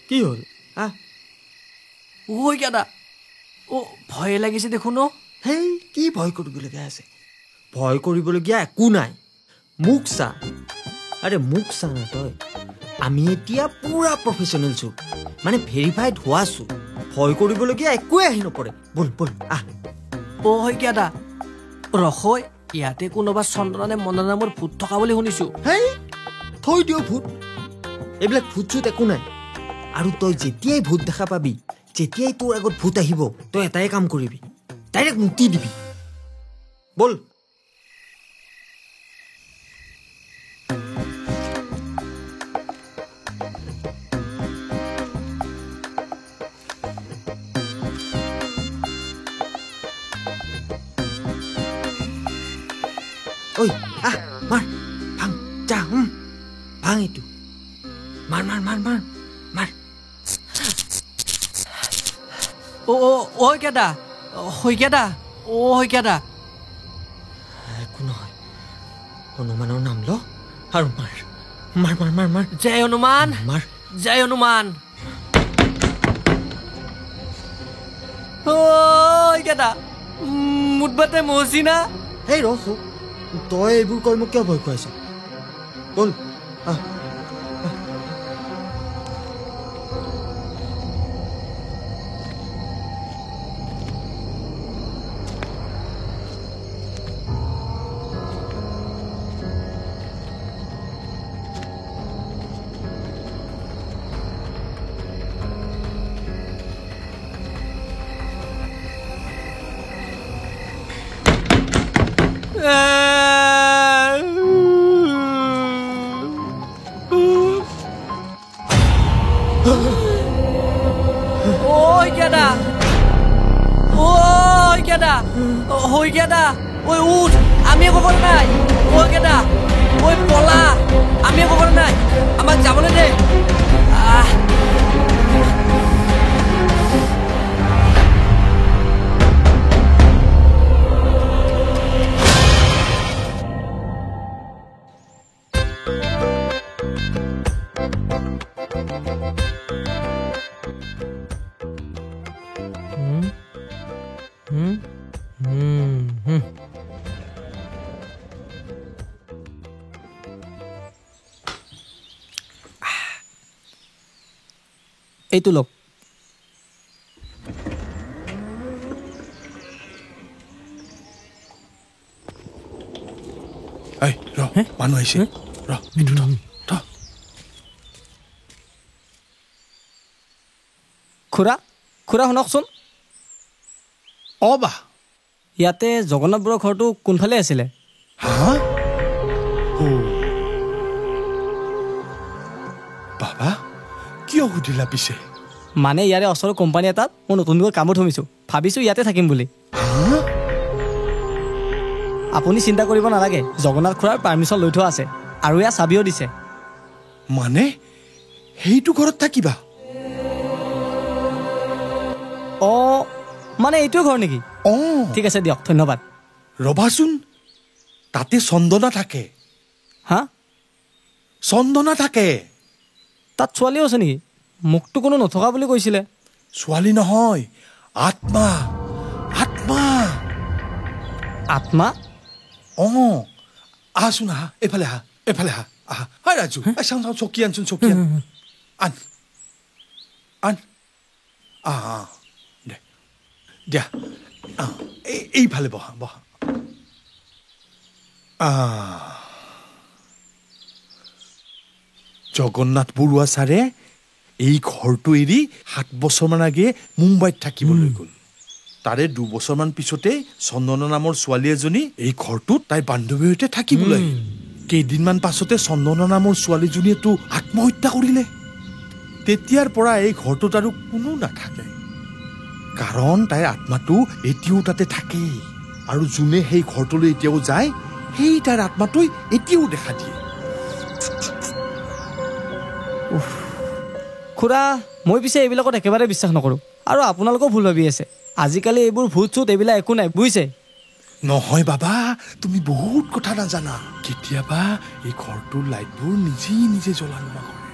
কি হ'ল ঐ দাদা ভয় লাগিছে দেখোন হেই কি ভয় কৰিবলগীয়া আছে ভয় কৰিবলগীয়া একো নাই মোক চা আৰে মোক চা না তই আমি এতিয়া পুৰা প্ৰফেচনেল চু মানে ভেৰিফাইড হোৱা চু ভয় কৰিবলগীয়া একোৱে আহি নপৰে বল বল ঐ দাদা ৰখৈ ইয়াতে কোনোবা চন্দনে মনৰ নামৰ ভূত থকা বুলি শুনিছো হেই থৈ দিও ভূত এইবিলাক ভূত চুত একো নাই আৰু তই যেতিয়াই ভূত দেখা পাবি যেতিয়াই তোৰ আগত ভূত আহিব তই এটাই কাম কৰিবি ডাইৰেক্ট মুক্তি দিবি বল ঐ মাৰ ভাং যা ভাং এইটো মাৰ মাৰ মাৰ মাৰ মাৰ ঐ কেদা একো নহয় হনুমানৰ নাম ল আৰু মাৰ মাৰ মাৰ মাৰ মাৰ জয় হনুমান মাৰ জয় হনুমান ঐ কেদা মুঠবাতে মহচি না এই ৰখ তই এইবোৰ কৈ মোক কিয় ভয় খুৱাইছ বল ঐ উঠ আমি একো কৰা নাই ঐ কেদা ঐ পলা আমি একো কৰা নাই আমাক যাবলৈ দে এইটো লওক মানুহ আহিছে খুৰা শুনকচোন বা ইয়াতে জগন্নাথ বৰুৱাৰ ঘৰটো কোনফালে আছিলে বাবা কিয় সুধিলা পিছে মানে ইয়াৰে ওচৰৰ কোম্পানী এটাত মই নতুনকৈ কামত সোমাইছোঁ ভাবিছোঁ ইয়াতে থাকিম বুলি আপুনি চিন্তা কৰিব নালাগে জগন্নাথ খুৰাৰ পাৰ্মিশ্যন লৈ থোৱা আছে আৰু ইয়াৰ চাবিও দিছে মানে সেইটো ঘৰত থাকিবা মানে এইটোৱে ঘৰ নেকি ঠিক আছে দিয়ক ধন্যবাদ ৰবাচোন তাতে চন্দনা থাকে চন্দনা থাকে তাত ছোৱালীও আছে নেকি মোকতো কোনো নথকা বুলি কৈছিলে ছোৱালী নহয় আত্মা আত্মা আত্মা আহচোন আহা এফালে আহা হাই ৰাজু চাওঁ চকী আনচোন চকী আন দে দিয়া এইফালে বহা জগন্নাথ বৰুৱা ছাৰে এই ঘৰটো এৰি 7 বছৰমান আগে মুম্বাইত থাকিবলৈ গ'ল তাৰে 2 বছৰমান পিছতে চন্দনা নামৰ ছোৱালী এজনী এই ঘৰটোত তাইৰ বান্ধৱীৰ সৈতে থাকিবলৈ আহিল কেইদিনমান পাছতে চন্দনা নামৰ ছোৱালীজনীয়েতো আত্মহত্যা কৰিলে তেতিয়াৰ পৰা এই ঘৰটোত আৰু কোনো নাথাকে কাৰণ তাইৰ আত্মাটো এতিয়াও তাতে থাকেই আৰু যোনে সেই ঘৰটোলৈ এতিয়াও যায় সেই তাইৰ আত্মাটোই এতিয়াও দেখা দিয়ে খুৰা মই পিছে এইবিলাকত একেবাৰে বিশ্বাস নকৰোঁ আৰু আপোনালোকেও ভুল ভাবি আছে আজিকালি এইবোৰ ভূত চুত এইবিলাক একো নাই বুজিছে নহয় বাবা তুমি বহুত কথা নাজানা কেতিয়াবা এই ঘৰটোৰ লাইটবোৰ নিজে জ্বলা নুমা কৰে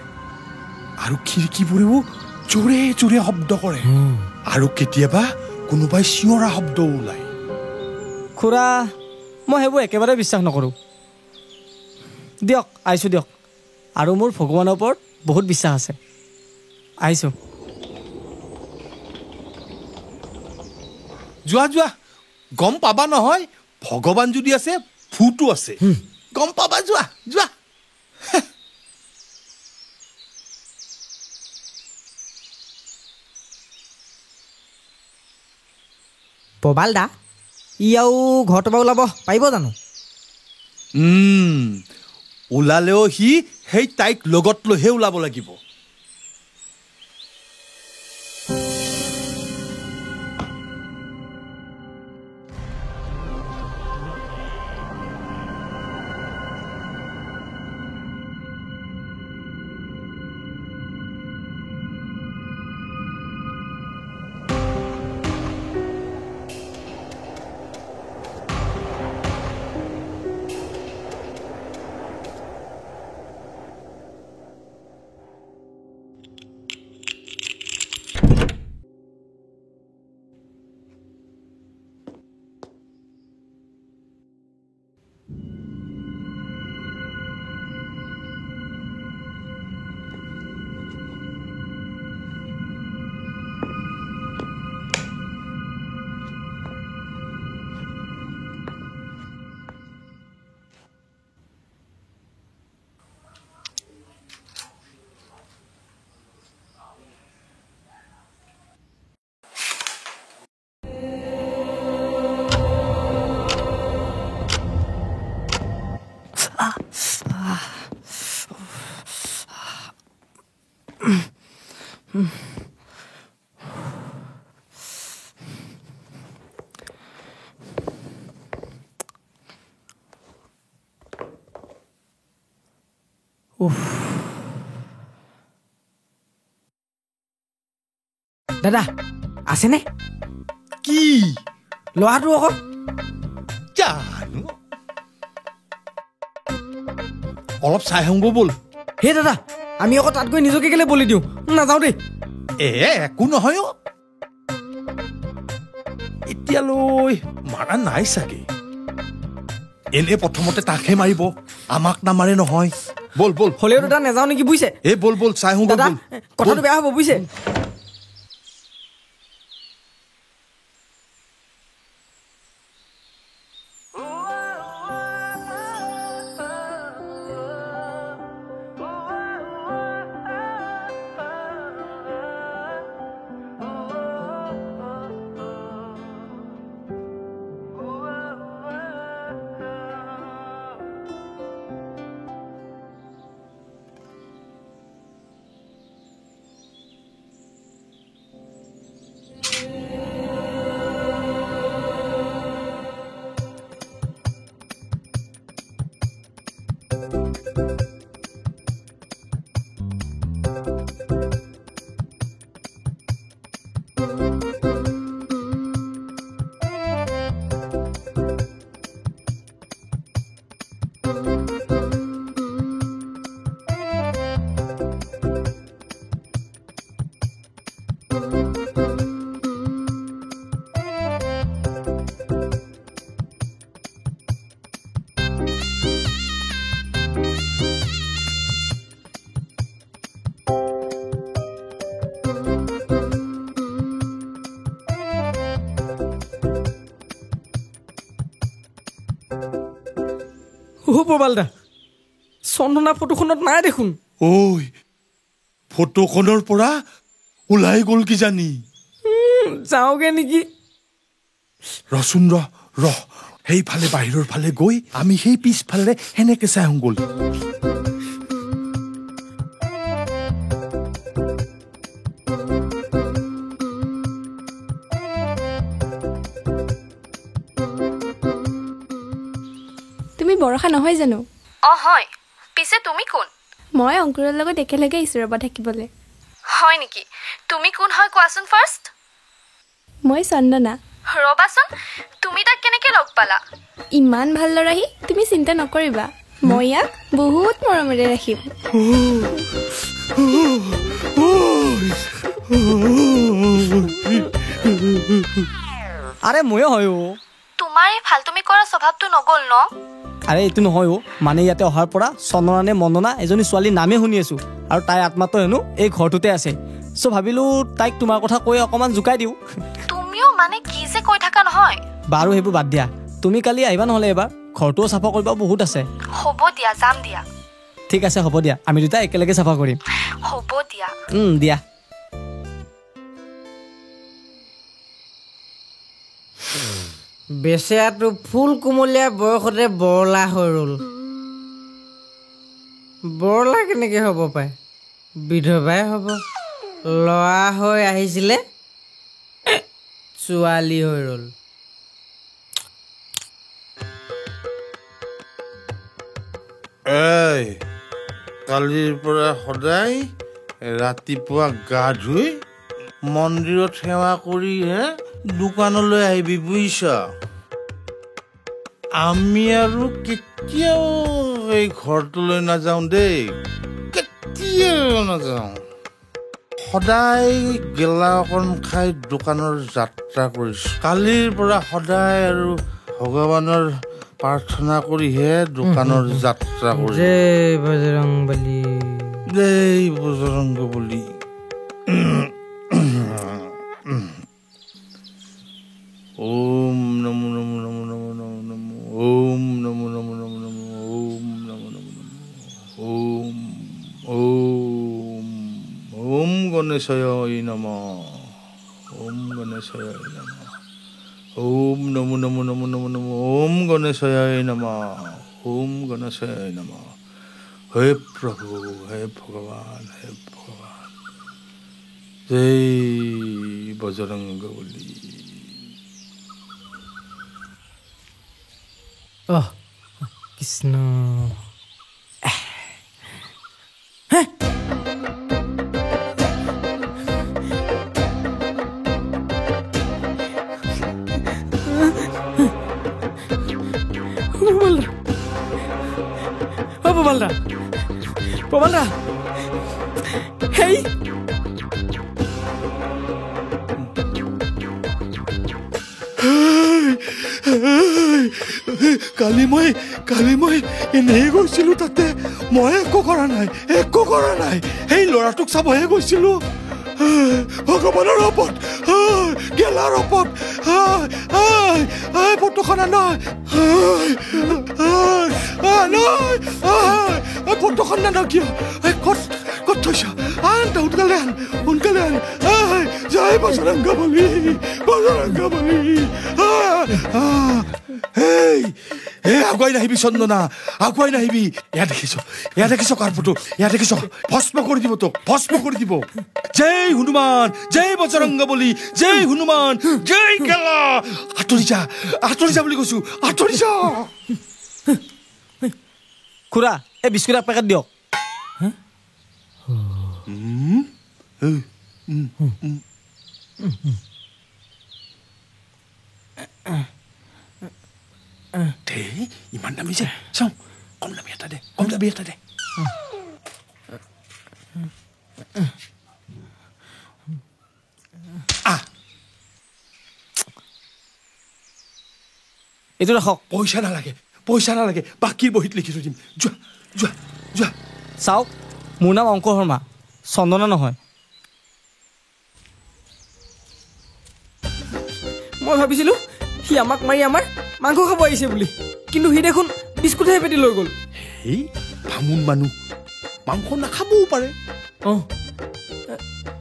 আৰু খিৰিকীবোৰেও জোৰে জোৰে শব্দ কৰে আৰু কেতিয়াবা কোনোবাই চিঞৰা শব্দও ওলায় খুৰা মই সেইবোৰ একেবাৰে বিশ্বাস নকৰোঁ দিয়ক আহিছোঁ দিয়ক আৰু মোৰ ভগৱানৰ ওপৰত বহুত বিশ্বাস আছে আহিছোঁ যোৱা যোৱা গম পাবা নহয় ভগৱান যদি আছে ভূতো আছে গম পাবা যোৱা যোৱা প্ৰবাল দা ই আৰু ঘৰটোৰ পৰা ওলাব পাৰিব জানো ওলালেও সি সেই তাইক লগত লৈহে ওলাব লাগিব দাদা আছেনে কি ল'ৰাটো আকৌ জানো অলপ চাই আহোঁগৈ ব'ল হে দাদা আমি আকৌ তাত গৈ নিজকে কেলে বলি দিওঁ নাযাওঁ দেই একো নহয় এতিয়ালৈ মাৰা নাই চাগে এনে প্ৰথমতে তাকহে মাৰিব আমাক নামাৰে নহয় ব'ল ব'ল হ'লেও দাদা নাযাওঁ নেকি বুজিছে এই ব'ল ব'ল চাই আহোঁগৈ দাদা ব'ল কথাটো বেয়া হ'ব বুজিছে প্ৰবাল দা চন্দনা ফটোখনত নাই দেখোন ঐ ফটোখনৰ পৰা ওলাই গ'ল কি জানি যাওঁগে নেকি ৰচোন ৰহ সেইফালে বাহিৰৰ ফালে গৈ আমি সেই পিছফালে সেনেকে চাই আহোঁ গ'ল বৰষা নহয় জানো হয় পিছে তুমি কোন মই অংকুৰৰ লগত একেলগে আহিছোঁ ৰবা থাকিবলৈ হয় নেকি তুমি কোন হয় কোৱাচোন ফাৰ্ষ্ট মই চন্দনা ৰবাচোন তুমি তাক কেনেকৈ লগ পালা ইমান ভাল ল'ৰাহি তুমি চিন্তা নকৰিবা মই ইয়াক বহুত মৰমেৰে ৰাখিম। আৰে ময়ো হয় তোমাৰ এই ফালতুমি কৰা স্বভাৱটো নগ'ল ন? আৰে এইটো নহয় মানে ইয়াতে অহাৰ পৰা চন্দনা নে মন্দনা এজনী ছোৱালীৰ নামে শুনি আছো আৰু তাইৰ আত্মাটো হেনো এই ঘৰটোতে আছে। চ' ভাবিলো তাইক তোমাৰ কথা কৈ অকণমান জোকাই দিওঁ। তুমিও মানে কি যে কৈ থাকা নহয়। বাৰু সেইবোৰ বাদ দিয়া, তুমি কালি আহিবা নহ'লে এবাৰ, ঘৰটোও চাফা কৰিব বহুত আছে। হ'ব দিয়া, যাম দিয়া। ঠিক আছে হ'ব দিয়া, আমি দুটা একেলগে চাফা কৰিম। হ'ব দিয়া। দিয়া। বেচেৰাটো ফুল কোমলীয়া বয়সতে বৰলা হৈ ৰ'ল। বৰলা কেনেকৈ হ'ব পাৰে? বিধৱাই হ'ব। ল'ৰা হৈ আহিছিলে, ছোৱালী হৈ ৰ'ল। এই কালিৰ পৰা সদায় ৰাতিপুৱা গা ধুই মন্দিৰত সেৱা কৰিহে দোকানলৈ আহিবি বুজিছ। আমি আৰু কেতিয়াও এই ঘৰটোলৈ নাযাওঁ দেই, কেতিয়াও নাযাওঁ। সদায় গেলা অকণ খাই দোকানৰ যাত্ৰা কৰিছোঁ। কালিৰ পৰা সদায় আৰু ভগৱানৰ প্ৰাৰ্থনা কৰিহে দোকানৰ যাত্ৰা কৰি। জয় বজৰংবলী, জয় বজৰংবলী। ওম নমো নমো নমো নমো নমো নমো ওম নমো নমো নমো নমো ওম নমো নমো নমো ওম ওম ওম গণেশায় নমঃ ওম গণেশায় নমঃ ওম নমো নমো নমো নমো নমো ওম গণেশায় নমঃ ওম গণেশায় নমঃ। হে প্ৰভু, হে ভগৱান, হে ভগৱান, জয় বজৰংবলী। কৃষ্ণ। প্ৰবালদা হেই কালি মই এনেই গৈছিলো তাতে, মই একো কৰা নাই। সেই ল'ৰাটোক চাবহে গৈছিলো। ভগৱানৰ ওপৰত, গেলাৰ ওপৰত ফটোখন ফটোখন নান কিয়? ক'ত থৈছ? সোনকালে আন। জয় বজৰংবলী, বজৰংবলী। আগুৱাই নাহিবি চন্দনা, আগুৱাই নাহিবি। এয়া দেখিছ কাৰ ফটো? এয়া দেখিছ? ভস্ম কৰি দিব তোক, ভস্ম কৰি দিব। জয় হনুমান, জয় বজৰংবলী, জয় হনুমান, জয় গেলা। আঁতৰি যা বুলি কৈছো, আঁতৰি যা। খুৰা এই বিস্কুট এক পেকেট দিয়ক। ইমান দামী যে, চাওঁ কম দামী এটা দে। এইটো ৰাখক। পইচা নালাগে, বাকীৰ বহীত লিখি থৈ দিম। যোৱা। চাওক, মোৰ নাম অংকুৰ শৰ্মা, চন্দনা নহয়। মই ভাবিছিলোঁ সি আমাক মাৰি আমাৰ মাংস খাব আহিছে বুলি, কিন্তু সি দেখোন বিস্কুটহে পেটি লৈ গ'ল। সেই ভাঙোন মানুহ, মাংস নাখাবও পাৰে।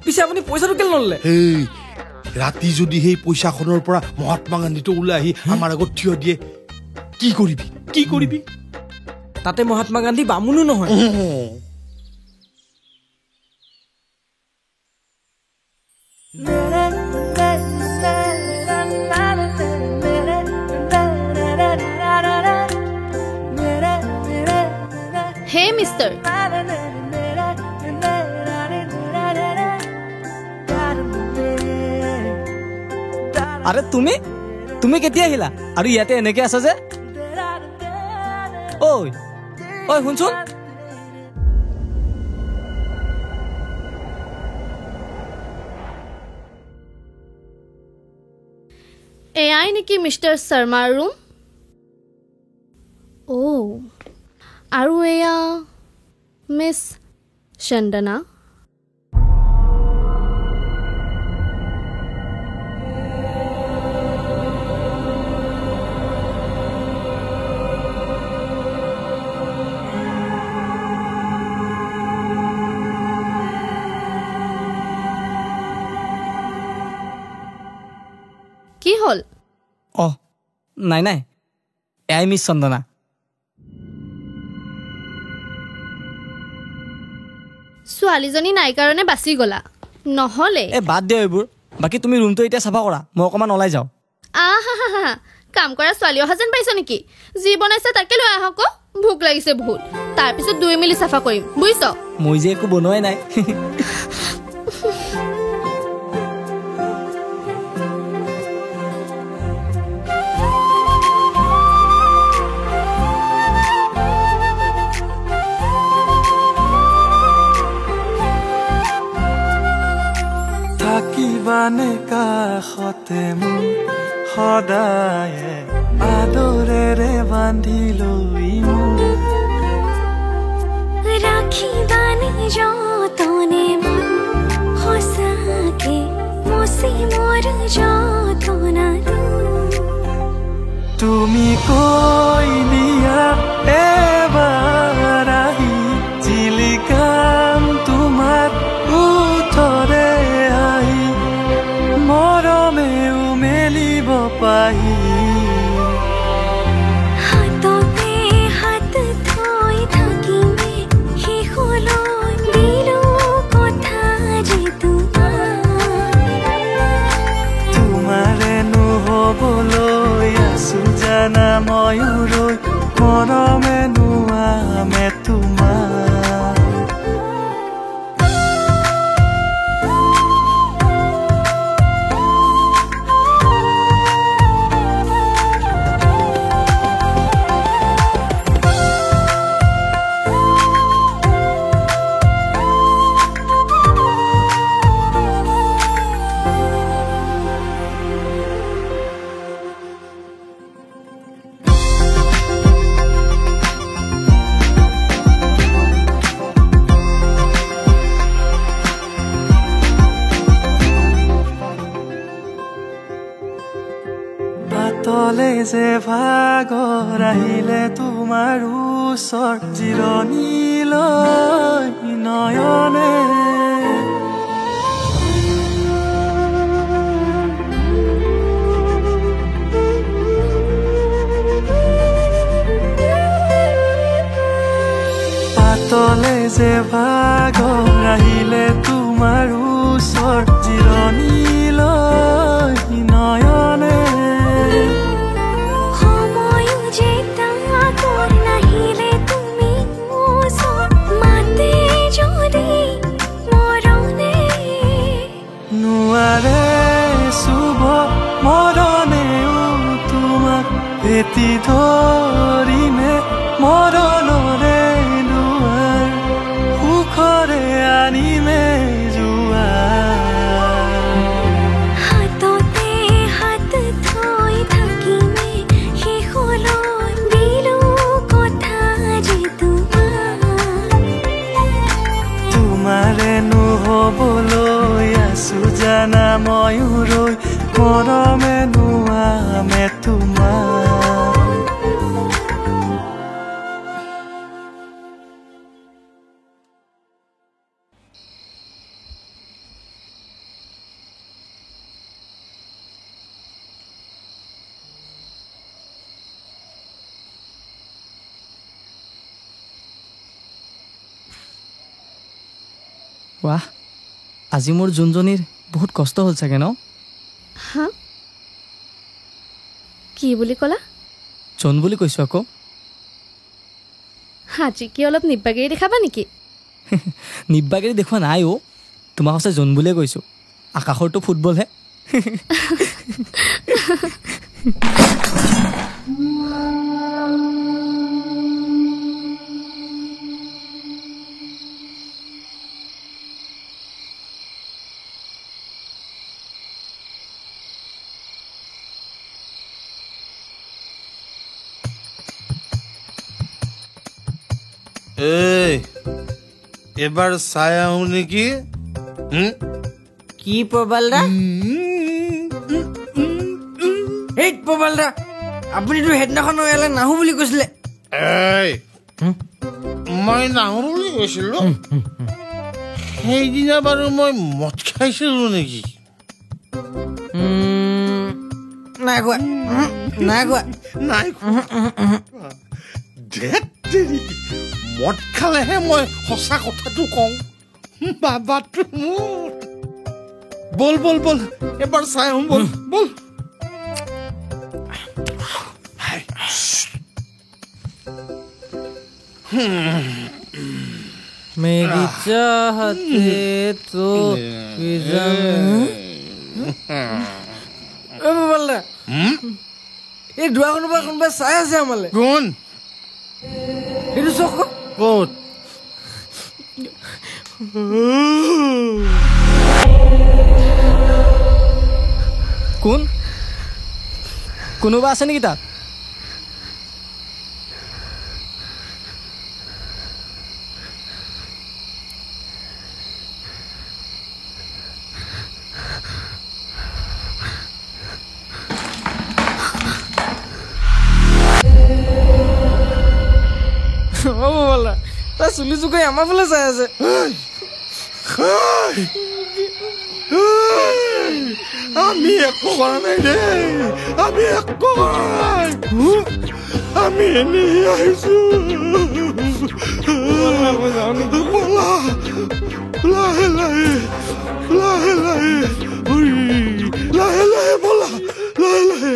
পিছে আপুনি পইচাটো কেলে নললে? সেই ৰাতি যদি সেই পইচাখনৰ পৰা মহাত্মা গান্ধীটো ওলাই আহি আমাৰ আগত থিয় দিয়ে, কি কৰিবি? তাতে মহাত্মা গান্ধী বামুণো নহয়। হে মিষ্টাৰ, আৰে তুমি কেতিয়া আহিলা আৰু ইয়াতে এনেকে আছা যে? ঐ ঐ শুনচোন এয়াই নেকি মিষ্টাৰ শৰ্মাৰ ৰুম আৰু এয়া মিছ চন্দনা কি হল নাই এয়াই মিছ চন্দনা ছোৱালীজনী নাই কাৰণে বাচি গলা নহলে বাদ দিয় এইবোৰ বাকী তুমি ৰুমটো এতিয়া চাফা কৰা মই অকণমান ওলাই যাওঁ কাম কৰা ছোৱালী অহা যেন পাইছ নেকি যি বনাইছে তাকে লৈ আহক ভোক লাগিছে বহুত তাৰপিছত দুই মিলি চাফা কৰিম বুজিছ মই যে একো বনোৱাই নাই থাকিবানে কাষতে মোৰ সদায়ে আদৰেৰে বান্ধি লৈ মোৰ ৰাখিবানে যতনে মোৰ সঁচাকে মচি মোৰ যতনাটো তুমি কৈ দিয়া এবাৰ আহি জিলিকাম তোমাৰ ওঠৰে আহি মৰমেও মেলিব পাহি হাততে হাত থৈ থাকিমে শেষলৈ দিলো কথা যে তোমাৰে নহবলৈ আছো জানা ময়ো ৰৈ মৰমে নোৱামে তোমাৰ তলে যে ভাগৰ আহিলে তোমাৰ ওচৰ জিৰণি লৈ নয়নে পাতলে যে ভাগৰ আহিলে তোমাৰ ওচৰ জিৰণি লৈ নয়নে ভেটি ধৰিমে মৰণৰে দুৱাৰ সুখৰে আনিমে হাততে হাত থৈ থাকিমে শেষলৈ দিলো কথা যে তোমাৰে নহবলৈ আছো জানা ময়ো ৰৈ মৰমে নোৱামে তোমাৰ বাহ আজি মোৰ যোনজনীৰ বহুত কষ্ট হ'ল চাগে ন কি বুলি ক'লা জোন বুলি কৈছো আকৌ আজি কি অলপ নিব্বাগিৰি দেখাবা নেকি নিব্বাগিৰি দেখুৱা নাই তোমাক আছে জোন বুলিয়ে কৈছো আকাশৰটো ফুটবলহে এই এবাৰ চাই আহো নেকি কি প্ৰবালদা এই প্ৰবালদা আপুনিতো সেইদিনাখন ইয়ালৈ নাহো বুলি কৈছিলে এই মই নাহো বুলি কৈছিলো সেইদিনা বাৰু মই মদ খাইছিলো নেকি নাই কোৱা নাই কোৱা নাই মদ খালেহে মই সঁচা কথাটো কওঁ বাবাটো মোৰ বল বল বল এবাৰ চাই আহোঁ বল বল मेरी चाहते तो এই দুৱাখনৰ পৰা কোনোবাই চাই আছে আমালে কোন এইটো চক ক'ত কোন কোনোবা আছে নেকি তাত তাই চুলি চুকাই আমাৰ ফালে চাই আছে আমি একো কৰা নাই দেই আমি একো কৰা নাই আমি এনেই আহিছো বলা লাহে লাহে লাহে লাহে লাহে লাহে বলা লাহে লাহে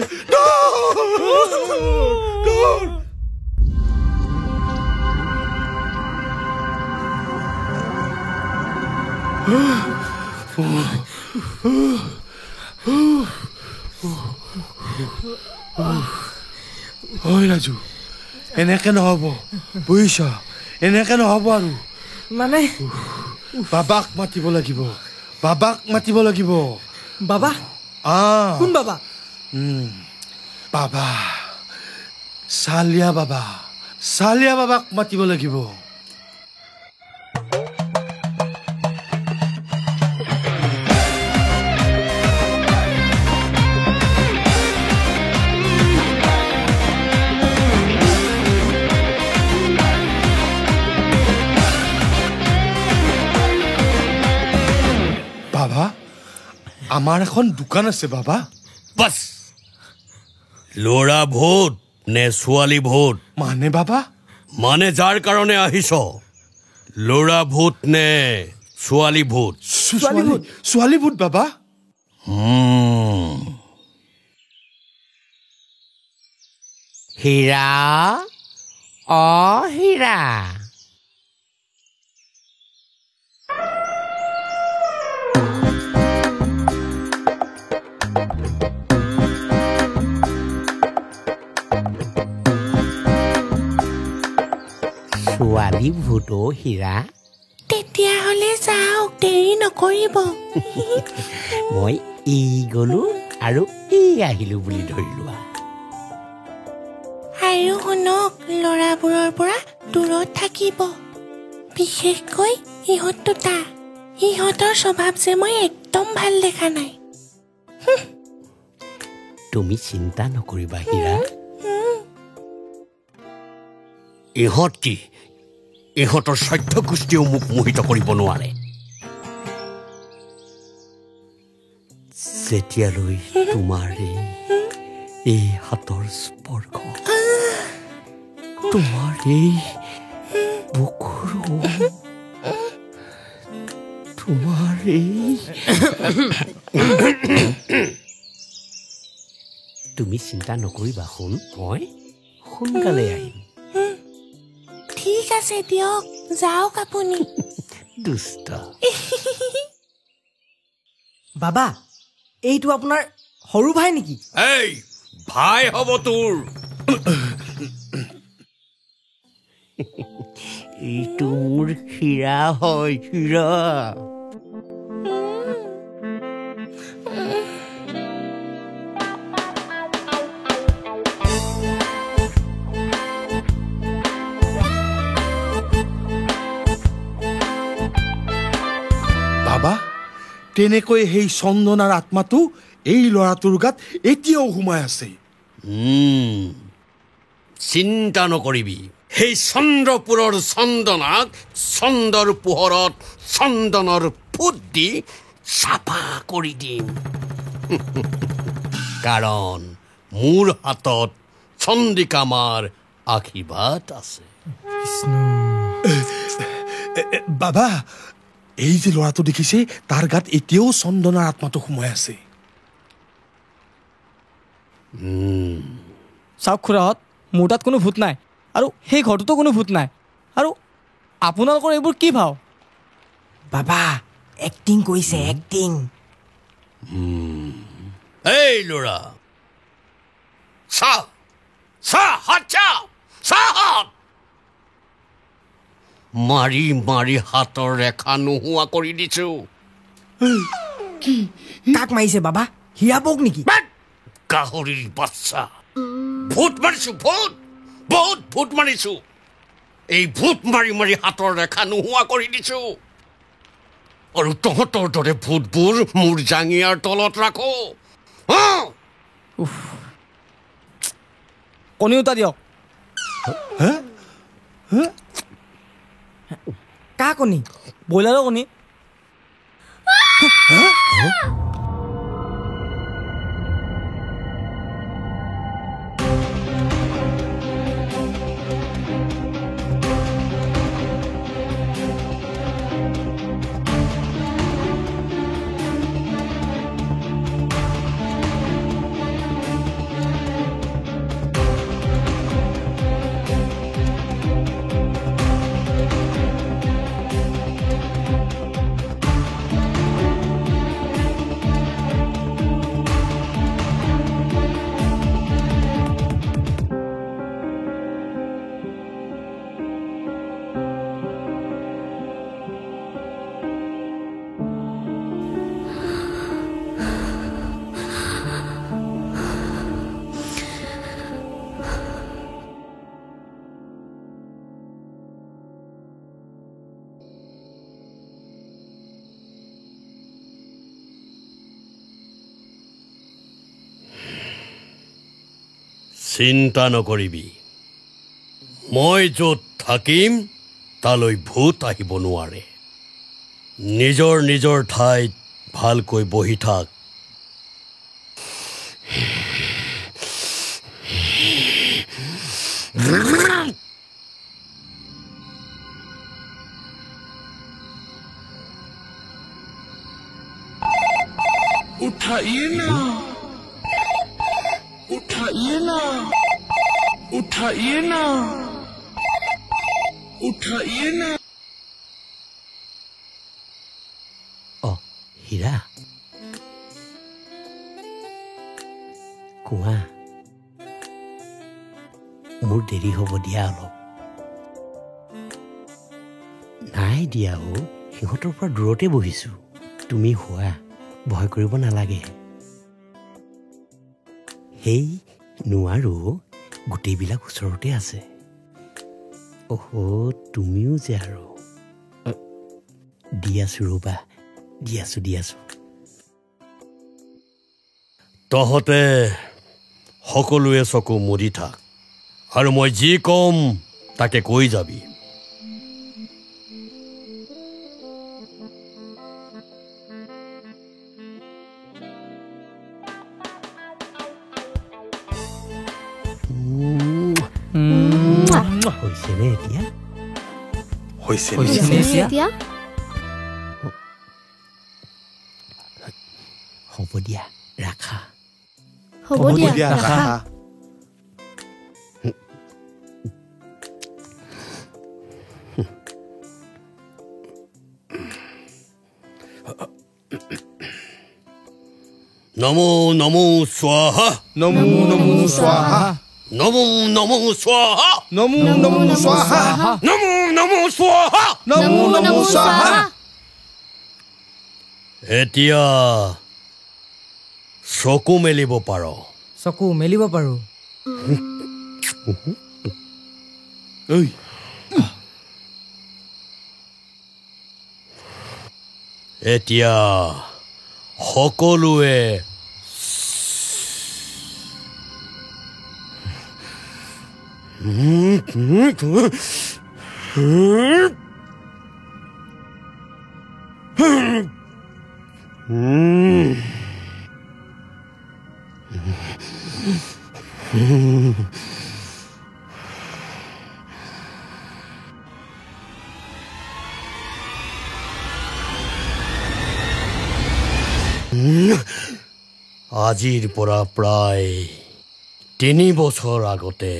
ঐ ৰাজু এনেকে নহব বুজিছ এনেকে নহব আৰু মানে বাবাক মাতিব লাগিব বাবাক মাতিব লাগিব বাবা কোন বাবা বাবা চালিয়া বাবাক মাতিব লাগিব বাবা আমাৰ এখন দোকান আছে বাবা বাস ল'ৰা ভূত নে ছোৱালী ভূত মানে বাবা মানে যাৰ কাৰণে আহিছ ল'ৰা ভূত নে ছোৱালী ভূত ছোৱালী ভূত বাবা হীৰা হীৰা ছোৱালী ভূত হীৰা তেতিয়াহ'লে যাওক দেৰি নকৰিব মই ই গলো আৰু ই আহিলো বুলি ধৰি লোৱা আৰু শুনক ল'ৰাবোৰৰ পৰা দূৰত থাকিব বিশেষকৈ ইহঁত দুটা ইহঁতৰ স্বভাৱ যে মই একদম ভাল দেখা নাই তুমি চিন্তা নকৰিবা হীৰা ইহঁত কি ইহঁতৰ স্বাৰ্থ গোষ্ঠীও মোক মোহিত কৰিব নোৱাৰে যেতিয়ালৈ তোমাৰ এই হাতৰ স্পৰ্শ তোমাৰ এই বুকুৰ তোমাৰ এই তুমি চিন্তা নকৰিবা শুন মই সোনকালে আহিম ঠিক আছে দিয়ক যাওক আপুনি দুষ্ট বাবা এইটো আপোনাৰ সৰু ভাই নেকি এই ভাই হ'ব তোৰ এইটো মোৰ হীৰা হয় হীৰা তেনেকৈ সেই চন্দনাৰ আত্মাটো এই ল'ৰাটোৰ গাত এতিয়াও সোমাই আছে চিন্তা নকৰিবি সেই চন্দ্ৰপুৰৰ চন্দনাক চন্দৰ পোহৰত চন্দনৰ ফুট দি চাফা কৰি দিম কাৰণ মোৰ হাতত চন্দিকামাৰ আশীৰ্বাদ আছে বাবা এই যে ল'ৰাটো দেখিছে তাৰ গাত এতিয়াও চন্দনাৰ আত্মাটো সোমাই আছে চাওক খুৰাহঁত মোৰ তাত কোনো ভূত নাই আৰু সেই ঘৰটোতো কোনো ভূত নাই আৰু আপোনালোকৰ এইবোৰ কি ভাও বাবা এক্টিং কৰিছে এক্টিং এই ল'ৰা মাৰি মাৰি হাতৰ ৰেখা নোহোৱা কৰি দিছো কাক মাৰিছে বাবা হীৰাবক নেকি গাহৰিৰ বাচ্চা ভূত মাৰিছো বহুত ভূত মাৰিছো এই ভূত মাৰি মাৰি হাতৰ ৰেখা নোহোৱা কৰি দিছো আৰু তহঁতৰ দৰে ভূতবোৰ মোৰ জাঙিয়াৰ তলত ৰাখো কণী উটা দিয়ক কা কণী ব্ৰইলাৰৰ কণী চিন্তা নকৰিবি মই য'ত থাকিম তালৈ ভূত আহিব নোৱাৰে নিজৰ নিজৰ ঠাইত ভালকৈ বহি থাক उठाइए ना उठाइए ना उठाइए ना उठाइए ना হীৰা কোৱা মোৰ দেৰি হ'ব দিয়া অলপ নাই দিয়া সিহঁতৰ পৰা দূৰতে বহিছো তুমি হোৱা ভয় কৰিব নালাগে সেই নোৱাৰো গোটেইবিলাক ওচৰতে আছে তুমিও যে আৰু দি আছো ৰ'বা দি আছো তহঁতে সকলোৱে চকু মুদি থাক আৰু মই যি কম তাকে কৈ যাবি হৈছেনে এতিয়া এতিয়া হ'ব দিয়া ৰাখা হ'ব দিয়া ৰাখা নমো নমো স্বাহা নমো নমো স্বাহা নমো নমো স্বাহা নমো নমো স্বাহা নমো নমো স্বাহা নমো নমো স্বাহা এতিয়া চকু মেলিব পাৰ চকু মেলিব পাৰো এতিয়া সকলোৱে আজিৰ পৰা প্ৰায় 3 বছৰ আগতে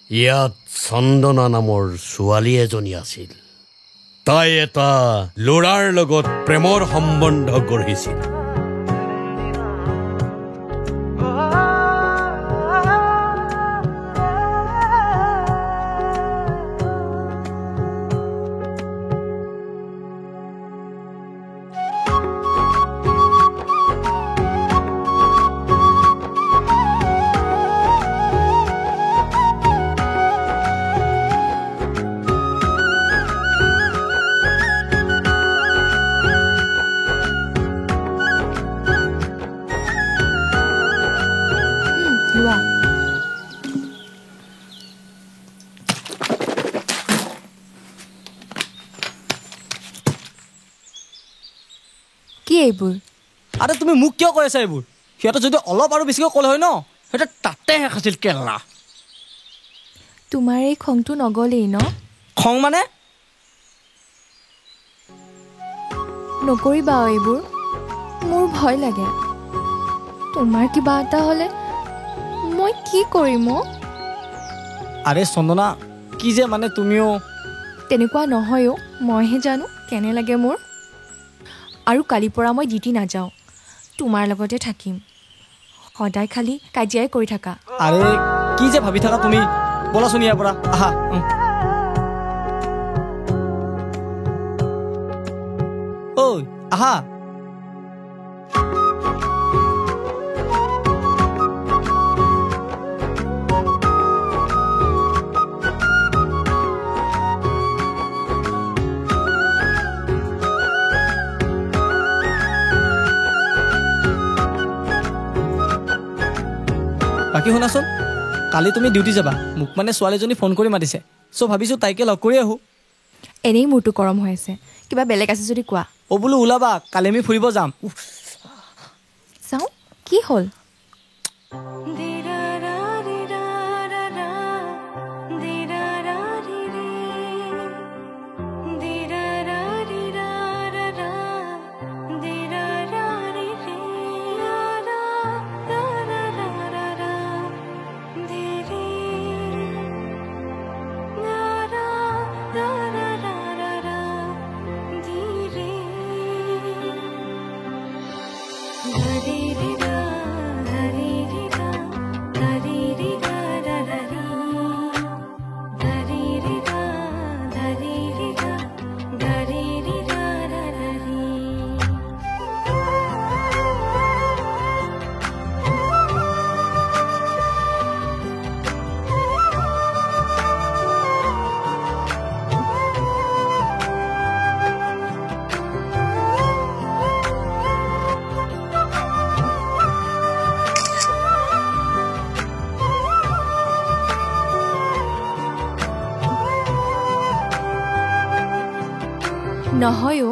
ইয়াত চন্দনা নামৰ ছোৱালী এজনী আছিল তাই এটা ল'ৰাৰ লগত প্ৰেমৰ সম্বন্ধ গঢ়িছিল আৰে তুমি মোক কিয় কৈ আছা এইবোৰ সিহঁতে যদি অলপ আৰু বেছিকৈ ক'লে হয় ন এটা তাতে শেষ আছিল কেলা তোমাৰ এই খংটো নগলেই ন খং মানে নকৰিবা এইবোৰ মোৰ ভয় লাগে তোমাৰ কিবা এটা হ'লে মই কি কৰিম আৰে চন্দনা কি যে মানে তুমিও তেনেকুৱা নহয় মইহে জানো কেনে লাগে মোৰ আৰু কালি পৰা মই ডিউটি নাযাওঁ তোমাৰ লগতে থাকিম সদায় খালি কাজিয়াই কৰি থাকা আৰে কি যে ভাবি থাকা তুমি বলাচোন ইয়াৰ পৰা আহা ঐ আহা বাকি শুনাচোন কালি তুমি ডিউটি যাবা মোক মানে ছোৱালীজনী ফোন কৰি মাতিছে চ' ভাবিছোঁ তাইকে লগ কৰি আহোঁ এনেই মোৰটো গৰম হৈ আছে কিবা বেলেগ আছে যদি কোৱা অ' বোলো ওলাবা কালি আমি ফুৰিব যাম চাওঁ কি হ'ল নহয়ো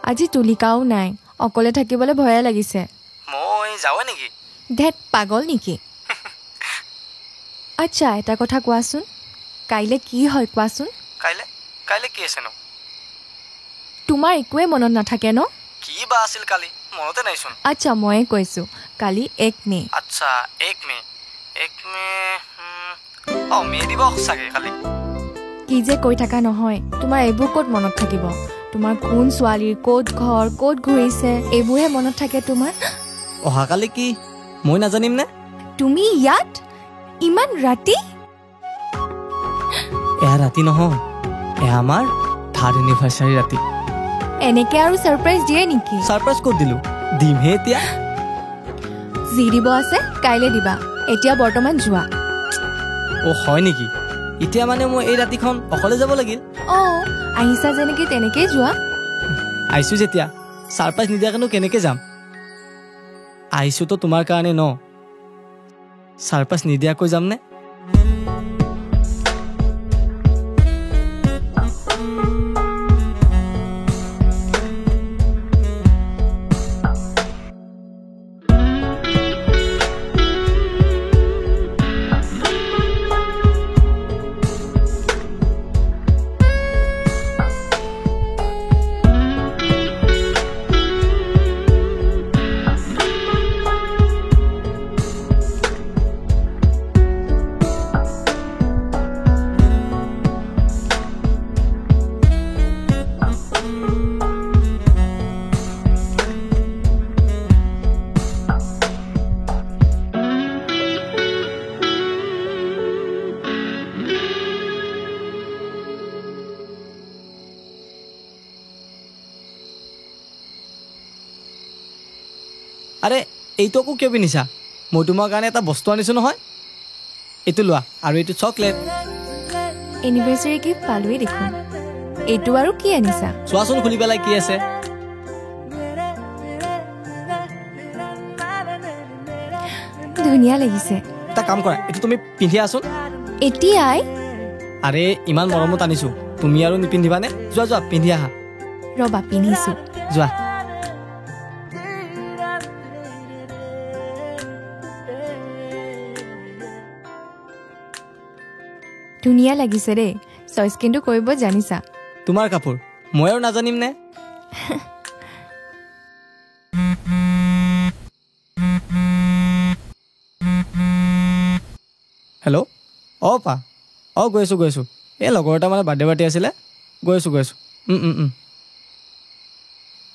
আজি তুলিকাও নাই অকলে থাকিবলৈ ভয় লাগিছে মই যাওঁ নেকি ধেত পাগল নেকি আচ্ছা এটা কথা কোৱাচোন কাইলৈ কি হয় কোৱাচোন কাইলৈ কি আছে ন তোমাৰ একোৱে মনত নাথাকে ন কি বা আছিল কালি মনতে নাইচোন আচ্ছা ময়ে কৈছোঁ কালি 1 মে আচ্ছা 1 মে মে দিৱস চাগে কালি কি যে কৈ থাকা নহয় তোমাৰ এইবোৰ ক'ত মনত থাকিব তোমাৰ কোন ছোৱালীৰ ক'ত ঘৰ ক'ত ঘূৰিছে এইবোৰহে মনত থাকে তোমাৰ অহাকালি কি মই নাজানিম নে তুমি ইয়াত ইমান ৰাতি এয়া ৰাতি নহয় এয়া আমাৰ 3rd এনিভাৰ্চাৰী ৰাতি এনেকে আৰু সাৰপ্ৰাইজ দিয়ে নেকি সাৰপ্ৰাইজ ক'ত দিলো দিমহে এতিয়া যি দিব আছে কাইলৈ দিবা এতিয়া বৰ্তমান যোৱা ও হয় নেকি এতিয়া মানে মই এই ৰাতিখন অকলে যাব লাগিল আহিছা যেনেকে তেনেকেই যোৱা আইছো যেতিয়া সাৰপ্ৰাইজ নিদিয়াকেনো কেনেকে যাম আহিছোঁ তো তোমাৰ কাৰণে ন ছাৰপ্ৰাইজ নিদিয়াকৈ যামনে আৰে এইটো আকৌ কিয় পিন্ধিছা মই তোমাৰ কাৰণে এটা বস্তু আনিছোঁ নহয় এইটো লোৱা আৰু এইটো চকলেট এনিভাৰ্চাৰী গিফ্ট পালোৱেই দেখোন এইটো আৰু কি আনিছা চোৱাচোন খুলি পেলাই কি আছে ধুনীয়া লাগিছে এটা কাম কৰা এইটো তুমি পিন্ধি আছোন এতিয়াই আৰে ইমান মৰমত আনিছোঁ তুমি আৰু নিপিন্ধিবানে যোৱা যোৱা পিন্ধি আহা ৰবা পিন্ধিছোঁ যোৱা ধুনীয়া লাগিছে দেই চইচ কিন্তু কৰিব জানিছা তোমাৰ কাপোৰ মই আৰু নাজানিম নে হেল্ল' পা গৈ আছোঁ এই লগৰ এটা মানে বাৰ্থডে পাৰ্টি আছিলে গৈ আছোঁ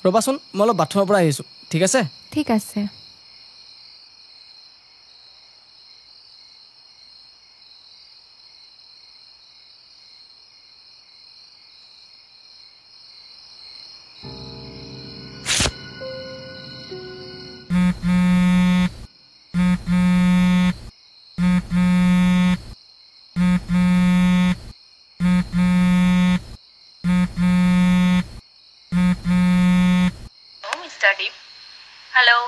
ৰ'বাচোন মই অলপ বাথৰুমৰ পৰা আহিছোঁ ঠিক আছে ঠিক আছে হেল্ল'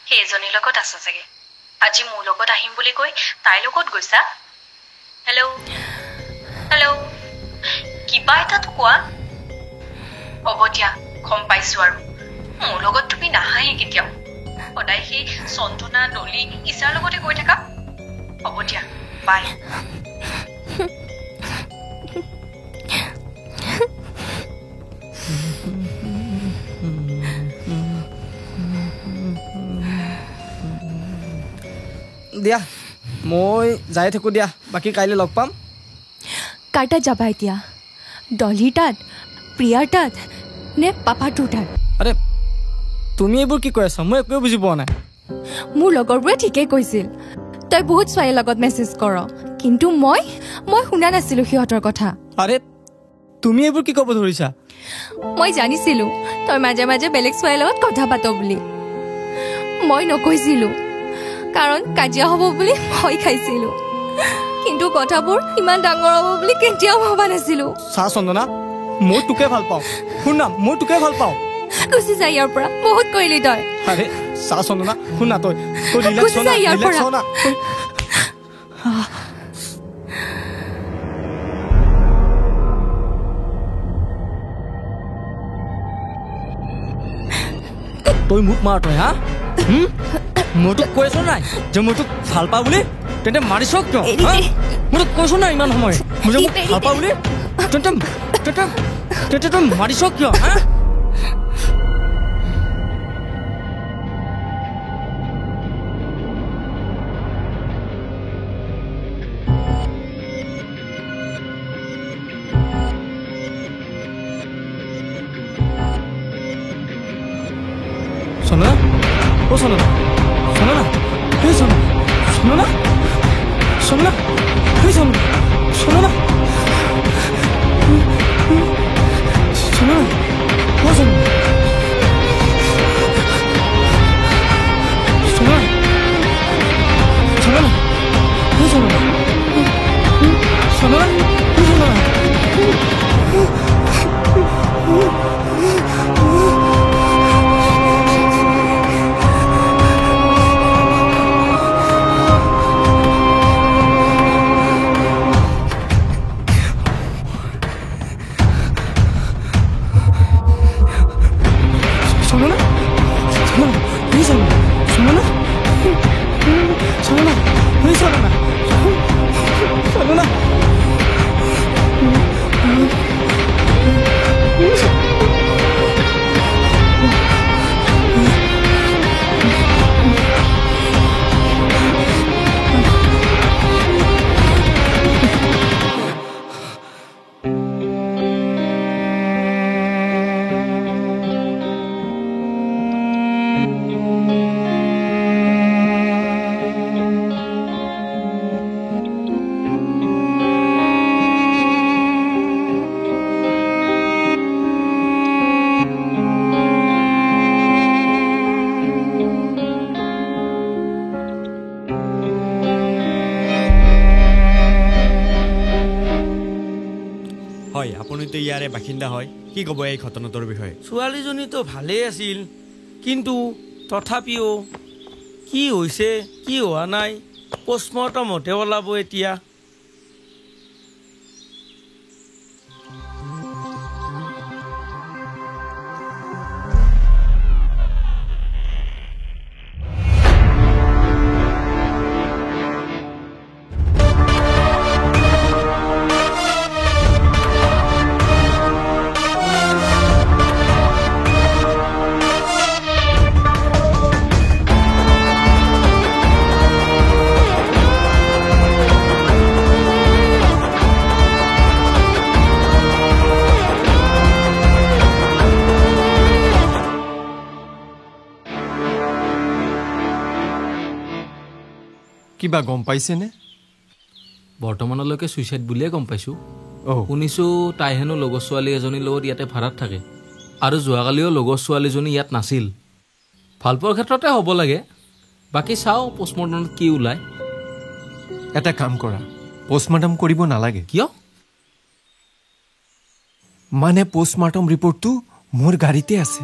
সেইজনীৰ লগত আছা চাগে আজি মোৰ লগত আহিম বুলি কৈ তাইৰ লগত গৈছা হেল্ল' কিবা এটাত কোৱা হ'ব দিয়া গম পাইছোঁ আৰু মোৰ লগত তুমি নাহায়ে কেতিয়াও সদায় সেই চন্দনা ডলি ইছাৰ লগতে গৈ থাকা হ'ব দিয়া বাই দিয়া মই যাই থাকোঁ দিয়া বাকী কাইলৈ লগ পাম কাৰ তাত যাবা এতিয়া ডলিৰ তাত প্ৰিয়াৰ তাত নে পাপাটোৰ তাত আৰে তুমি এইবোৰ কি কৈ আছা মই একোৱে বুজি পোৱা নাই মোৰ লগৰবোৰে ঠিকেই কৈছিল তই বহুত ছোৱালীৰ লগত মেছেজ কৰ কিন্তু মই শুনা নাছিলোঁ সিহঁতৰ কথা আৰে তুমি এইবোৰ কি ক'ব ধৰিছা মই জানিছিলোঁ তই মাজে মাজে বেলেগ ছোৱালীৰ লগত কথা পাত বুলি মই নকৈছিলোঁ কাৰণ কাজিয়া হ'ব বুলি ভয় খাইছিলোঁ কিন্তু কথাবোৰ ইমান ডাঙৰ হ'ব বুলি কেতিয়াও ভবা নাছিলোঁ চা চন্দনা মই তোকে ভাল পাওঁ শুনা মই তোকে ভাল পাওঁ গুচি যা ইয়াৰ পৰা বহুত কৰিলি তই আৰে চা চন্দনা শুনা তই গুচি যা ইয়াৰ পৰা তই মোক মাৰ তই হা মই তোক কৈ আছো নাই যে মই তোক ভাল পাওঁ বুলি তেন্তে মাৰিছ কিয় মই তোক কৈছো নাই ইমান সময় মই মোক ভাল পাওঁ বুলি তেন্তে তই মাৰিছ কিয় হা Sonora? Oh, Sonora. Sonora. Hey, Sonora. Sonora. Sonora. Hey, Sonora. Sonora. Sonora. Oh, Sonora. Sonora. Sonora. Hey, Sonora. Sonora. Hey, Sonora. Chandana Chandana এই চন্দনা চন্দনা চন্দনা এই চন্দনা চন্দনা হয় আপুনিতো ইয়াৰে বাসিন্দা হয় কি ক'ব এই ঘটনাটোৰ বিষয়ে ছোৱালীজনীতো ভালেই আছিল কিন্তু তথাপিও কি হৈছে কি হোৱা নাই পোষ্টমৰ্টমতে ওলাব এতিয়া কিবা গম পাইছেনে বৰ্তমানলৈকে সুইচাইড বুলিয়ে গম পাইছোঁ শুনিছোঁ তাই হেনো লগৰ ছোৱালী এজনীৰ লগত ইয়াতে ভাড়াত থাকে আৰু যোৱাকালিও লগৰ ছোৱালীজনী ইয়াত নাছিল ভাল পোৱাৰ ক্ষেত্ৰতে হ'ব লাগে বাকী চাওঁ পোষ্টমৰ্টমত কি ওলায় এটা কাম কৰা পোষ্টমৰ্টম কৰিব নালাগে কিয় মানে পোষ্টমৰ্টম ৰিপৰ্টটো মোৰ গাড়ীতে আছে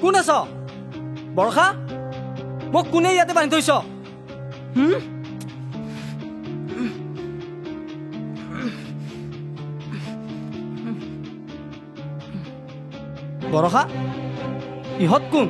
কোন আছ বৰষা মোক কোনে ইয়াতে বান্ধি থৈছ বৰষা ইহঁত কোন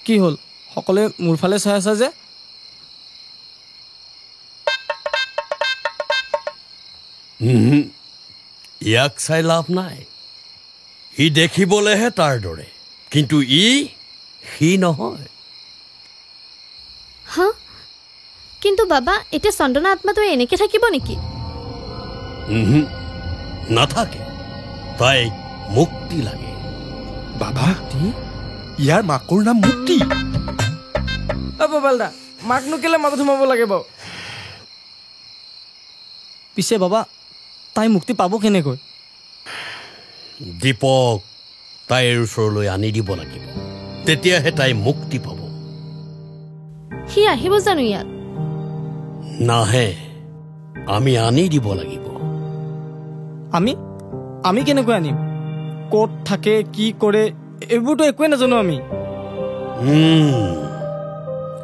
কি হ'ল সকলোৱে মোৰ ফালে চাই আছা যে ইয়াক চাই লাভ নাই সি দেখিবলৈহে তাৰ দৰে কিন্তু সি নহয় হা কিন্তু বাবা এতিয়া চন্দনা আত্মাটো এনেকে থাকিব নেকি নাথাকে তাই মুক্তি লাগে বাবা ইয়াৰ মাকৰ নাম মুক্তি বালদা মাকনো কেলে মাজত সোমাব লাগে বাৰু পিছে বাবা তাই মুক্তি পাব কেনেকৈ দীপক তাইৰ ওচৰলৈ আনি দিব লাগিব তেতিয়াহে তাই মুক্তি পাব সি আহিব জানো ইয়াত নাহে আমি আনি দিব লাগিব আমি কেনেকৈ আনিম ক'ত থাকে কি কৰে এইবোৰতো একোৱে নাজানো আমি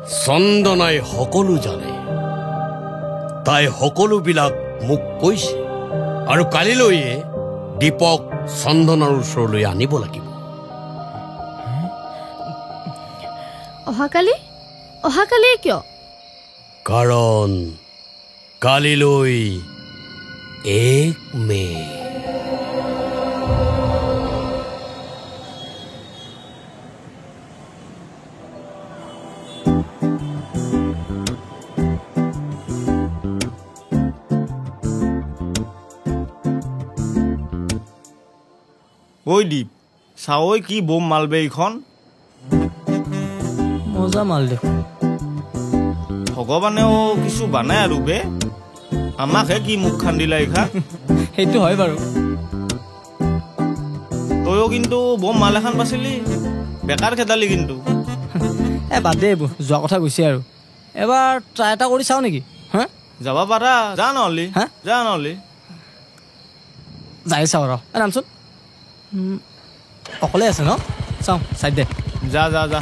চন্দনাই সকলো জানে, তাই সকলোবিলাক মোক কৈছে আৰু কালিলৈয়ে দীপক চন্দনৰ ওচৰলৈ আনিব লাগিব। অহাকালি কিয়? কাৰণ কালিলৈ 1 মে। ঐ দীপ, চাৱই কি বোম মালবে এইখন? মজা মাল দেখোন। ভগৱানেও কিছু বানাই আৰু বে, আমাকহে কি মুখ খান্দিলা এইখা। সেইটো হয় বাৰু। তয়ো কিন্তু বোম মাল এখন পাছিলি, বেকাৰ খেদালি কিন্তু। বাদ দে এইবোৰ, যোৱা কথা গৈছে আৰু। এবাৰ ট্ৰাই এটা কৰি চাওঁ নেকি? হা, যাব পাৰা, যা নহ'লি। যা নহ'লি যাই চাওঁ ৰ। নামচোন অকলে আছে ন? চাওঁ, চাই দে। যা যা যা।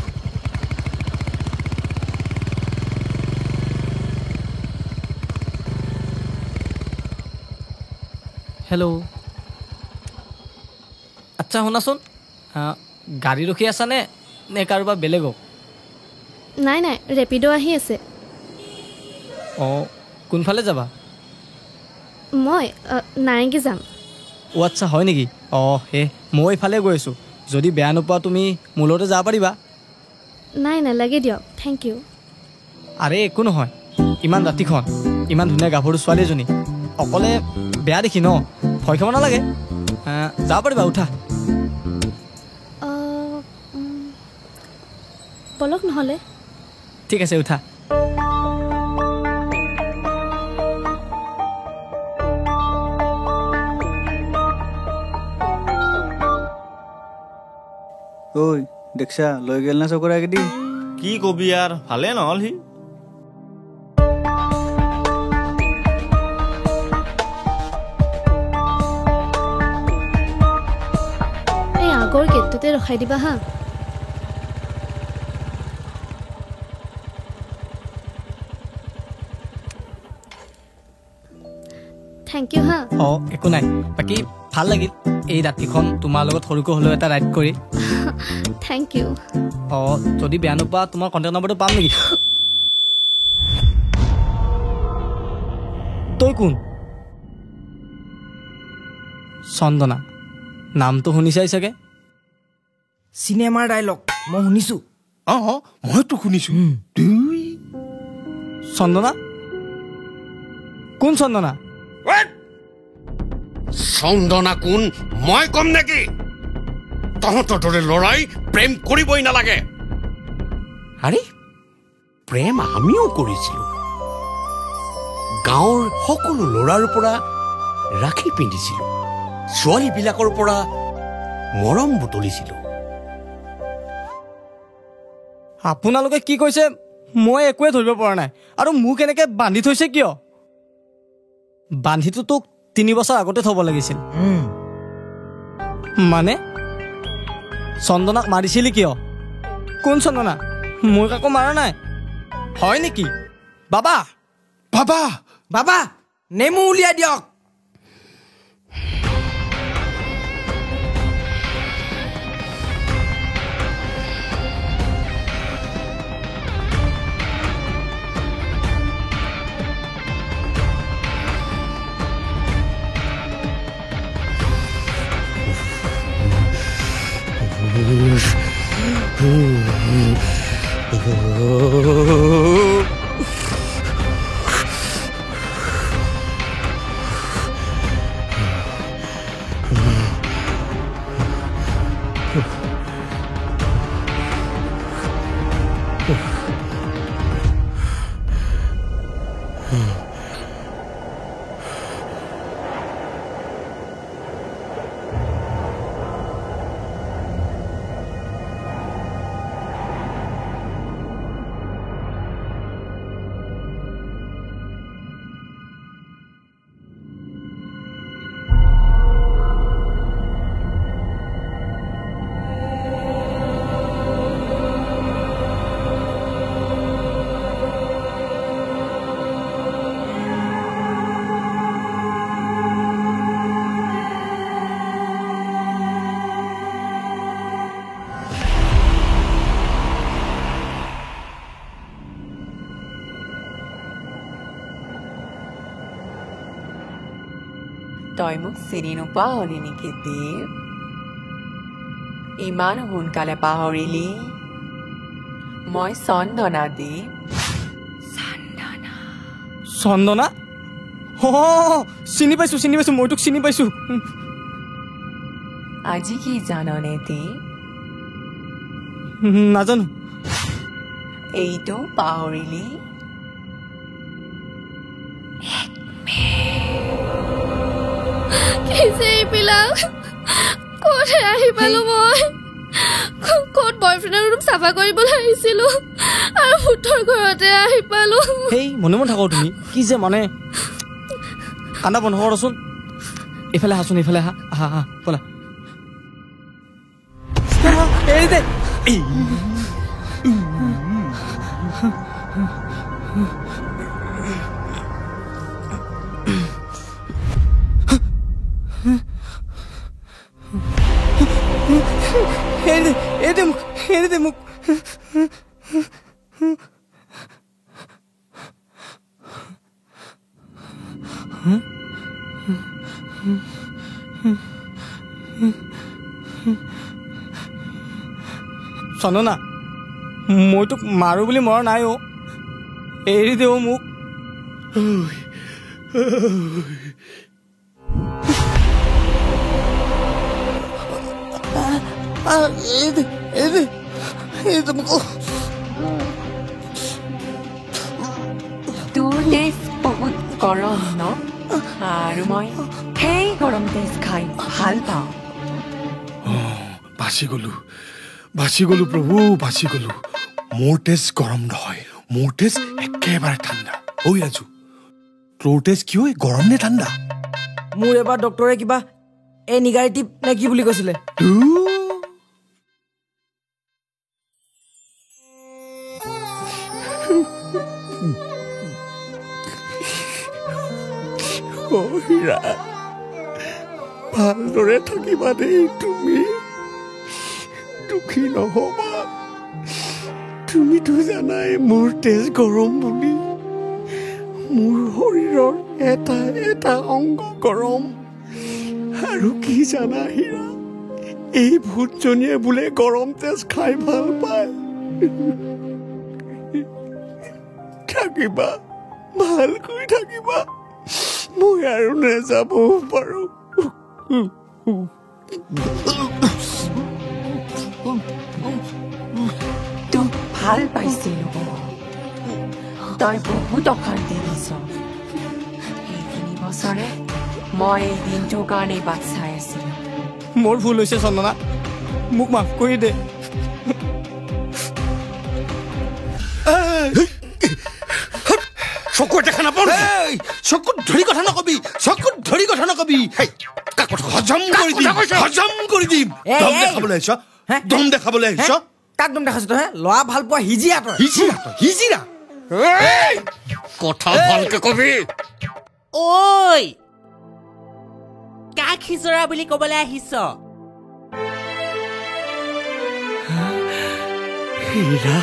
হেল্ল', আচ্ছা শুনাচোন, গাড়ী ৰখি আছা নে কাৰোবাৰ বেলেগক? নাই ৰেপিড' আহি আছে। অঁ, কোনফালে যাবা? মই নাৰেংগী যাম। অ' আচ্ছা, হয় নেকি? অঁ মই এইফালে গৈ আছোঁ। যদি বেয়া নোপোৱা তুমি মোৰ লগতে যাব পাৰিবা। নাই নালাগে দিয়ক, থেংক ইউ। আৰে একো নহয়, ইমান ৰাতিখন, ইমান ধুনীয়া গাভৰু ছোৱালী এজনী অকলে বেয়া দেখি ন, ভয় খাব নালাগে, যাব পাৰিবা, উঠা। বলক নহ'লে। ঠিক আছে, উঠা। ঐ দেখছা, লৈ গেল না চকুৰ আগেদি? কি কবি আৰু, ভালে নহ'ল সি। এই আগৰ গেটটোতে ৰখাই দিবা হা। থেংক ইউ হা। অঁ একো নাই, বাকী ভাল লাগিল এই ৰাতিখন তোমাৰ লগত সৰুকৈ হ'লেও এটা ৰাইড কৰি। Thank you. অঁ, যদি বেয়া নোপোৱা তোমাৰ কণ্টেক্ট নম্বৰটো পাম নেকি? তই কোন? চন্দনা, নামটো শুনিছাই চাগে? চিনেমাৰ ডাইলগ মই শুনিছো। মইতো শুনিছো। চন্দনা? কোন চন্দনা? চন্দনা কোন মই কম নেকি? তহঁতৰ দৰে লৰাই প্ৰেম কৰিবই নালাগে। আৰে প্ৰেম আমিও কৰিছিলো। গাঁৱৰ সকলো ল'ৰাৰ পৰা ৰাখি পিন্ধিছিলো, ছোৱালীবিলাকৰ পৰা মৰম বুটলিছিলো। আপোনালোকে কি কৈছে মই একোৱে ধৰিব পৰা নাই। আৰু মোক এনেকে বান্ধি থৈছে কিয়? বান্ধিটো তোক 3 বছৰ আগতে থব লাগিছিল। মানে চন্দনাক মাৰিছিলি কিয়? কোন চন্দনা? মই কাকো মাৰা নাই। হয় নেকি? বাবা বাবা বাবা, নেমু উলিয়াই দিয়ক। তই মোক চিনি নোপোৱা হলি নেকি দেৱ ইমান সোনকালে পাহৰিলি মই চন্দনা দেৱ চন্দনা চিনি পাইছো মই তোক চিনি পাইছো আজি কি জাননে দেৱ নাজানো এইটো পাহৰিলি এইবিলাক ক'ত আহি পালো মই ক'ত বয়ফ্ৰেণ্ডৰ ৰুম চাফা কৰিবলৈ আহিছিলো আৰু ভূতৰ ঘৰতে আহি পালো সেই মনে মনে থাকো তুমি কি যে মানে কান্দা বন্ধ কৰচোন এইফালে আহাচোন এইফালে আহা বলা এই দে এনে মোক চন্দনা মই তোক মাৰো বুলি মৰা নাই অ এৰি দেও মোক তোৰ তেজ বহুত গৰম ন আৰু মই সেই গৰম তেজ খাই ভাল পাওঁ বাচি গলো প্ৰভু বাচি গলো মোৰ তেজ গৰম নহয় মোৰ তেজ একেবাৰে ঠাণ্ডা ঐ ৰাজু তোৰ তেজ কিয় গৰম নে ঠাণ্ডা মোৰ এবাৰ ডক্টৰে কিবা এ নিগেটিভ নে কি বুলি কৈছিলে হীৰা ভালদৰে থাকিবা দেই তুমি দুখী নহবা তুমিতো জানাই মোৰ তেজ গৰম বুলি মোৰ শৰীৰৰ এটা এটা অংগ গৰম আৰু কি জানা হীৰা এই ভূতজনীয়ে বোলে গৰম তেজ খাই ভাল পায় থাকিবা ভালকৈ থাকিবা মই আৰু নেযাব পাৰো তোক ভাল পাইছিলো তই বহুত অশান্তি দিছ এই 3 বছৰে মই এই দিনটোৰ কাৰণে বাট চাই আছিলো মোৰ ভুল হৈছে চন্দনা মোক মাফ কৰি দে চকুত দেখা নাপাওঁ চকুত ধৰি কথা নকবি হজম কৰি দিম দম দেখাবলৈ আহিছ কাক দম দেখাইছ তই ল'ৰা ভাল পোৱা হিজিৰা কথা ভালকে কবি ঐ কাক হিজৰা বুলি কবলৈ আহিছ হীৰা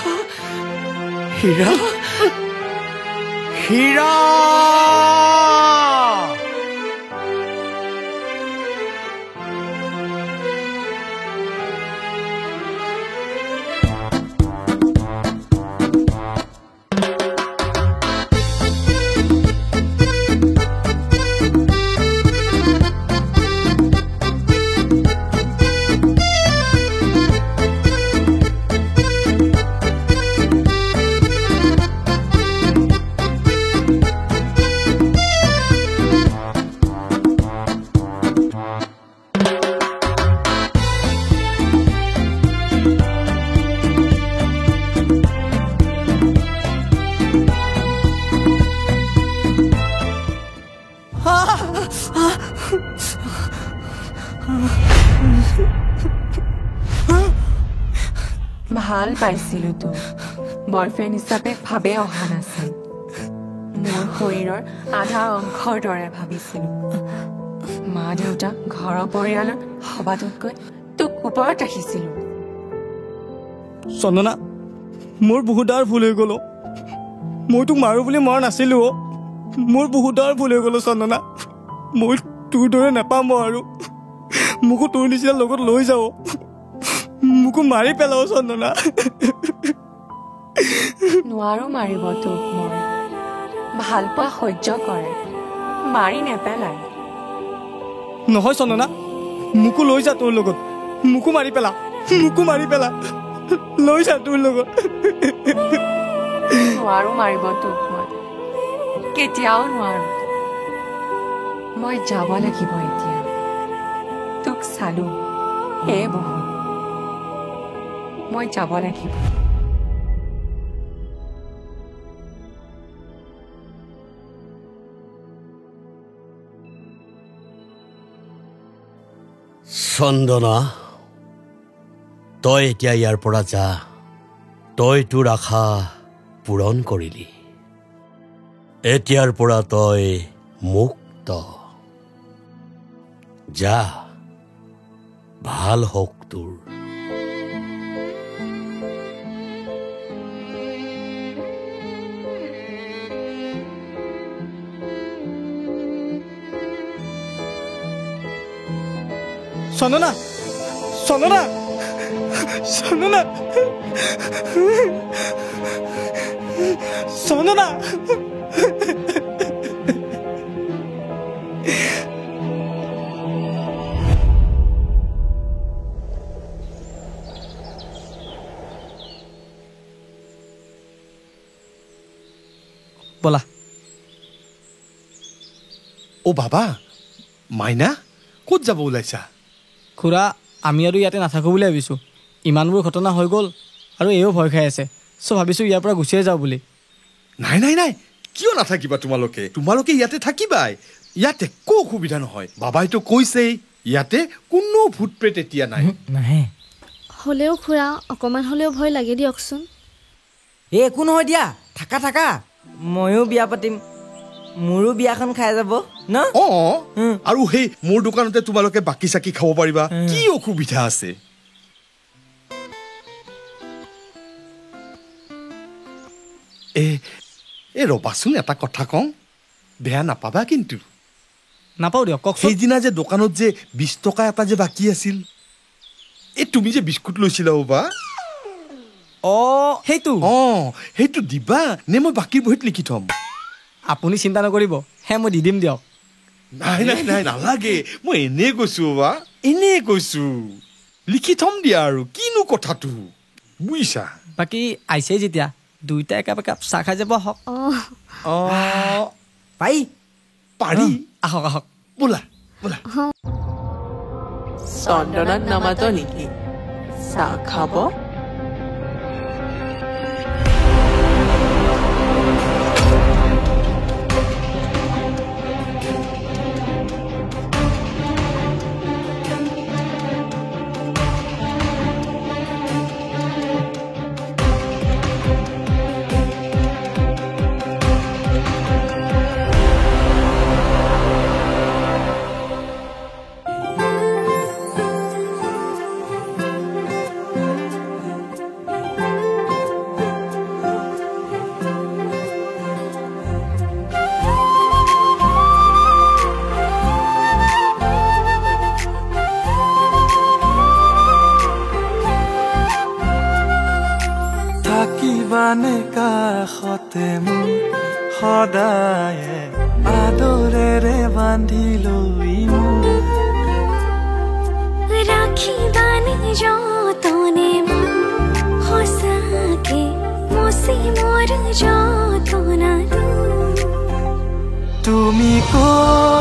হীৰা হীৰা ভাল পাইছিলো তো বয়ফ্ৰেণ্ড হিচাপে ভাবে অহা নাছিল মোৰ শৰীৰৰ আধা অংশৰ দৰে ভাবিছিলো মা দেউতা ঘৰৰ পৰিয়ালৰ সবাতোতকৈ তোক ওপৰত ৰাখিছিলো চন্দনা মোৰ বহুত ডাঙৰ ভুল হৈ গ'ল মই তোক মাৰো বুলি মৰা নাছিলো মোৰ বহুত ডাঙৰ ভুল হৈ গ'ল চন্দনা তোৰ দৰে নাপাম মই আৰু মোকো তোৰ নিচিনা লগত লৈ যাও মোকো মাৰি পেলাও চন্দনা নোৱাৰো মাৰিব তোক মই ভাল পোৱা সহ্য কৰে মাৰি নেপেলায় নহয় চন্দনা মোকো লৈ যা তোৰ লগত মোকো মাৰি পেলা লৈ যা তোৰ লগত নোৱাৰো মাৰিব তোক মই কেতিয়াও নোৱাৰো মই যাব লাগিব এতিয়া তোক চালো হে বহুত মই যাব লাগিব চন্দনা তই এতিয়া ইয়াৰ পৰা যা তই তোৰ আশা পূৰণ কৰিলি এতিয়াৰ পৰা তই মুক্ত যা ভাল হওক তোৰ চন্দনা চন্দনা চন্দনা চন্দনা বলা ও বাবা মাইনা ক'ত যাব ওলাইছা খুৰা আমি আৰু ইয়াতে নাথাকোঁ বুলি ভাবিছোঁ ইমানবোৰ ঘটনা হৈ গ'ল আৰু এও ভয় খাই আছে চ' ভাবিছোঁ ইয়াৰ পৰা গুচিয়ে যাওঁ বুলি নাই নাই নাই কিয় নাথাকিবা তোমালোকে ইয়াতে থাকিবাই ইয়াতে একো অসুবিধা নহয় বাবাইতো কৈছেই ইয়াতে কোনো ভূত প্ৰেত এতিয়া নাই নাহে হ'লেও খুৰা অকণমান হ'লেও ভয় লাগে দিয়কচোন এই একো নহয় দিয়া থাকা ময়ো বিয়া পাতিম মোৰো বিয়াখন খাই যাব ন আৰু সেই মোৰ দোকানতে তোমালোকে বাকি চাকি খাব পাৰিবা কি অসুবিধা আছে এ ৰবাচোন এটা কথা কওঁ বেয়া নাপাবা কিন্তু নাপাওঁ দিয়ক কওক সেইদিনা যে দোকানত যে 20 টকা এটা যে বাকী আছিল এই তুমি যে বিস্কুট লৈছিলা বা সেইটো দিবা নে মই বাকীৰ বহীত লিখি থম আপুনি চিন্তা নকৰিব হে মই দি দিম দিয়ক নাই নালাগে মই এনে কৈছো লিখি থম দিয়া আৰু কিনো কথাটো বুজিছা বাকী আইছে যেতিয়া দুইটা একাপ চাহ খাই যাব আহক পাৰি আহক বোলা চন্দনাক নামাত নেকি চাহ খাব থাকিবানে কাষতে মোৰ সদায়ে আদৰেৰে বান্ধি লৈ মোৰ ৰাখিবানে যতনে মোৰ সঁচাকে মচি মোৰ যতনাটো তুমি কৈ